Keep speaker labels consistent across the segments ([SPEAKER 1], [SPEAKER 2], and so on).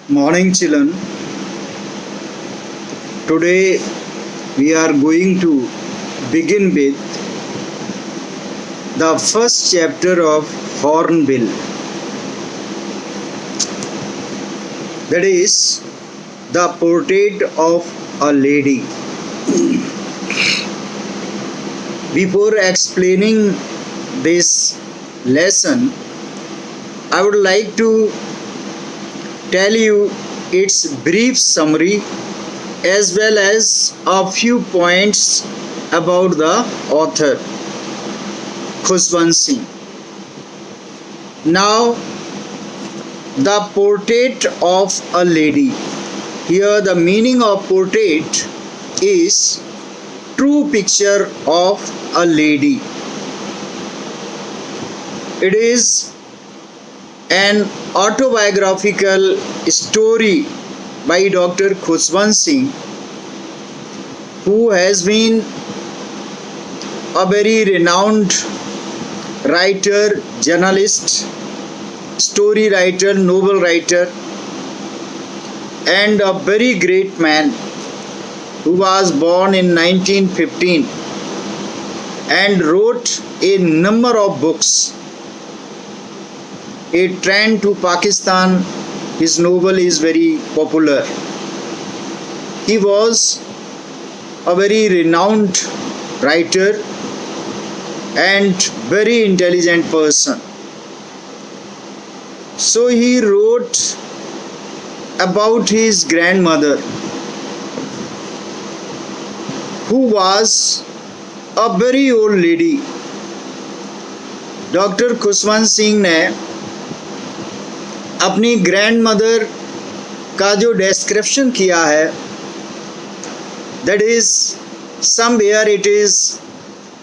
[SPEAKER 1] Morning, children. Today we are going to begin with the first chapter of Hornbill. That is the portrait of a lady. Before explaining this lesson, I would like to tell you its brief summary as well as a few points about the author Khushwant Singh. Now, the portrait of a lady. Here, the meaning of portrait is true picture of a lady. It is an autobiographical story by Dr. Khushwant Singh, who has been a very renowned writer, journalist, story writer, novel writer, and a very great man who was born in 1915 and wrote a number of books. A Train to Pakistan, his novel is very popular. He was a very renowned writer and very intelligent person. So he wrote about his grandmother, who was a very old lady. Doctor Khushwant Singh ने अपनी grandmother का जो description किया है, that is somewhere it is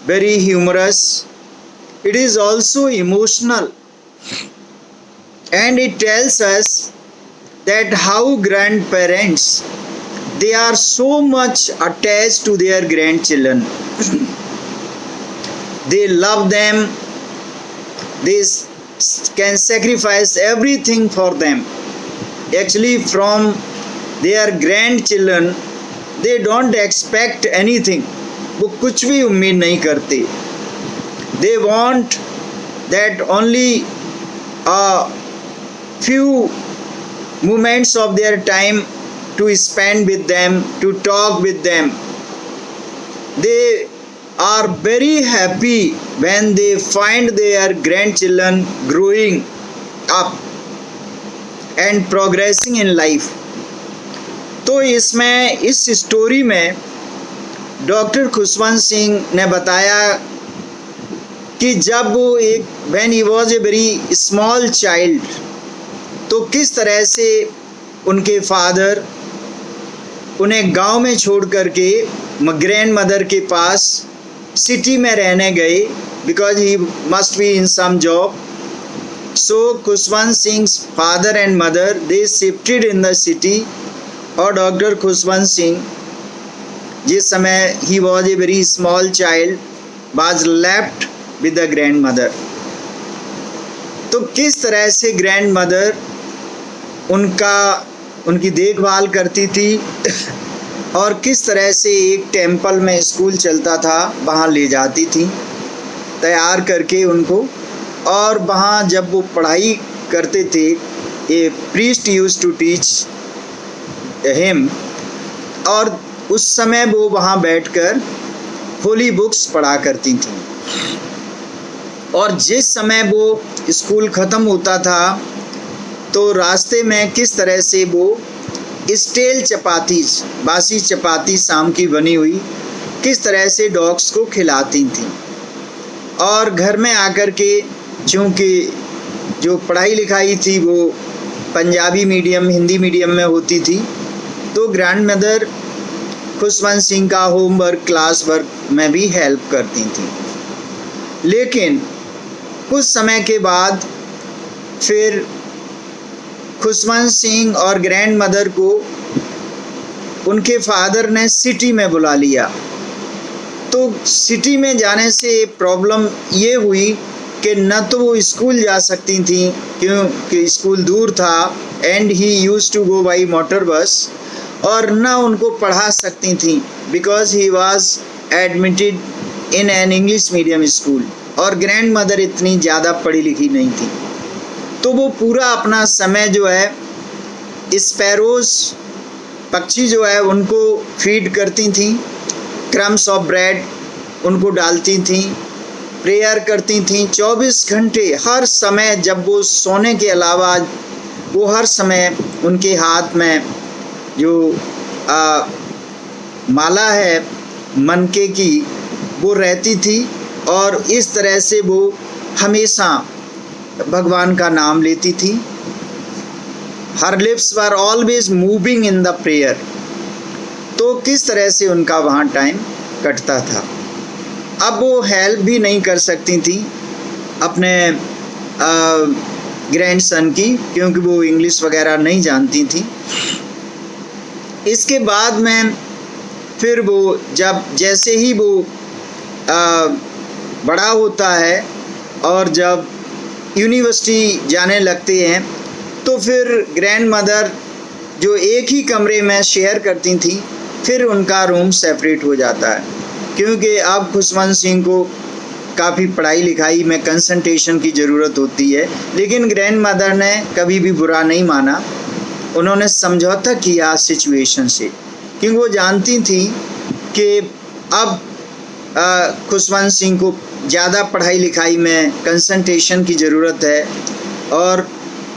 [SPEAKER 1] very humorous, it is also emotional, and it tells us that how grandparents, they are so much attached to their grandchildren. They love them, they can sacrifice everything for them. Actually, from their grandchildren they don't expect anything. वो कुछ भी उम्मीद नहीं करते. They want that only a few moments of their time to spend with them, to talk with them. They are very happy when they find their grandchildren growing up and progressing in life. तो इसमें, इस story में doctor Khushwant Singh ने बताया कि जब वो when he was a very small child, तो किस तरह से उनके फादर उन्हें गांव में छोड़ करके ग्रैंड मदर के पास सिटी में रहने गए, because he must be in some job. So Khushwant Singh father and mother they shifted in the city, और डॉक्टर खुशवंत सिंह जिस समय he was a very small child was left with the grandmother. तो किस तरह से ग्रैंड मदर उनकी देखभाल करती थी और किस तरह से एक टेम्पल में स्कूल चलता था वहाँ ले जाती थी तैयार करके उनको, और वहाँ जब वो पढ़ाई करते थे, a priest used to teach him, और उस समय वो वहाँ बैठकर होली बुक्स पढ़ा करती थी. और जिस समय वो स्कूल ख़त्म होता था तो रास्ते में किस तरह से वो स्टेल चपाती, बासी चपाती शाम की बनी हुई, किस तरह से डॉग्स को खिलाती थी. और घर में आकर के, चूँकि जो पढ़ाई लिखाई थी वो पंजाबी मीडियम, हिंदी मीडियम में होती थी, तो ग्रैंड मदर खुशवंत सिंह का होमवर्क, क्लास वर्क में भी हेल्प करती थी. लेकिन कुछ समय के बाद फिर खुशवंत सिंह और ग्रैंड मदर को उनके फादर ने सिटी में बुला लिया. तो सिटी में जाने से प्रॉब्लम ये हुई कि न तो वो स्कूल जा सकती थी क्योंकि स्कूल दूर था, and he used to go by motor bus, और न उनको पढ़ा सकती थी because he was admitted in an English medium school, और ग्रैंड मदर इतनी ज़्यादा पढ़ी लिखी नहीं थी। तो वो पूरा अपना समय जो है स्पैरोज, पक्षी जो है उनको फीड करती थी, क्रम्स ऑफ ब्रेड उनको डालती थी, प्रेयर करती थी 24 घंटे हर समय। जब वो सोने के अलावा वो हर समय उनके हाथ में जो माला है मनके की वो रहती थी, और इस तरह से वो हमेशा भगवान का नाम लेती थी। हर lips were always moving in the prayer. तो किस तरह से उनका वहाँ टाइम कटता था। अब वो हेल्प भी नहीं कर सकती थी अपने ग्रैंडसन की, क्योंकि वो इंग्लिश वगैरह नहीं जानती थी। इसके बाद में फिर वो जैसे ही वो बड़ा होता है और जब यूनिवर्सिटी जाने लगते हैं, तो फिर ग्रैंड मदर जो एक ही कमरे में शेयर करती थी, फिर उनका रूम सेपरेट हो जाता है, क्योंकि अब खुशवंत सिंह को काफ़ी पढ़ाई लिखाई में कंसंट्रेशन की ज़रूरत होती है। लेकिन ग्रैंड मदर ने कभी भी बुरा नहीं माना, उन्होंने समझौता किया सिचुएशन से, क्योंकि वो जानती थी कि अब खुशवंत सिंह को ज़्यादा पढ़ाई लिखाई में कंसंट्रेशन की ज़रूरत है और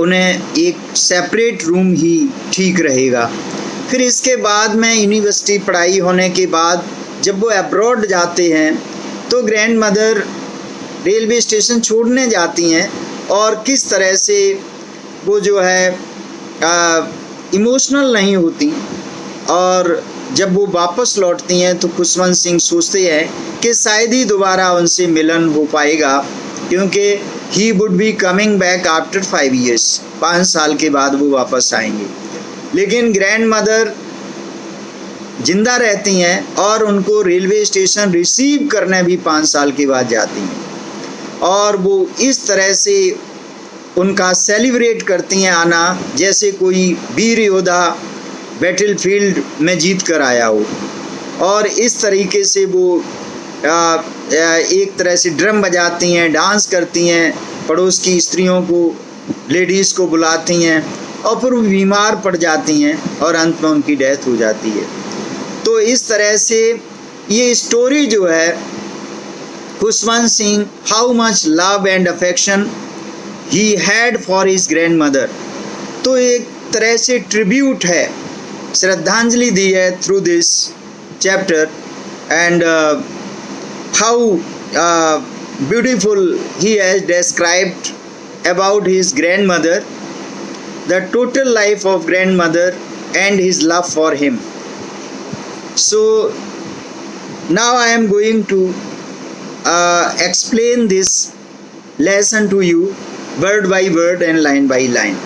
[SPEAKER 1] उन्हें एक सेपरेट रूम ही ठीक रहेगा। फिर इसके बाद में यूनिवर्सिटी पढ़ाई होने के बाद जब वो अब्रॉड जाते हैं, तो ग्रैंड मदर रेलवे स्टेशन छोड़ने जाती हैं, और किस तरह से वो जो है इमोशनल नहीं होती, और जब वो वापस लौटती हैं तो खुशवंत सिंह सोचते हैं कि शायद ही दोबारा उनसे मिलन हो पाएगा, क्योंकि he would be coming back after 5 years, 5 साल के बाद वो वापस आएंगे। लेकिन ग्रैंड मदर जिंदा रहती हैं और उनको रेलवे स्टेशन रिसीव करने भी 5 साल के बाद जाती हैं, और वो इस तरह से उनका सेलिब्रेट करती हैं आना, जैसे कोई वीर योद्धा बैटलफील्ड में जीत कर आया हो। और इस तरीके से वो एक तरह से ड्रम बजाती हैं, डांस करती हैं, पड़ोस की स्त्रियों को, लेडीज़ को बुलाती हैं, और फिर वो बीमार पड़ जाती हैं और अंत में उनकी डेथ हो जाती है। तो इस तरह से ये स्टोरी जो है Khushwant Singh, how much love and affection he had for his grand mother, तो एक तरह से ट्रिब्यूट है, श्रद्धांजलि दी है through this chapter, and how beautiful he has described about his grandmother, the total life of grandmother and his love for him. So now I am going to explain this lesson to you word by word and line by line.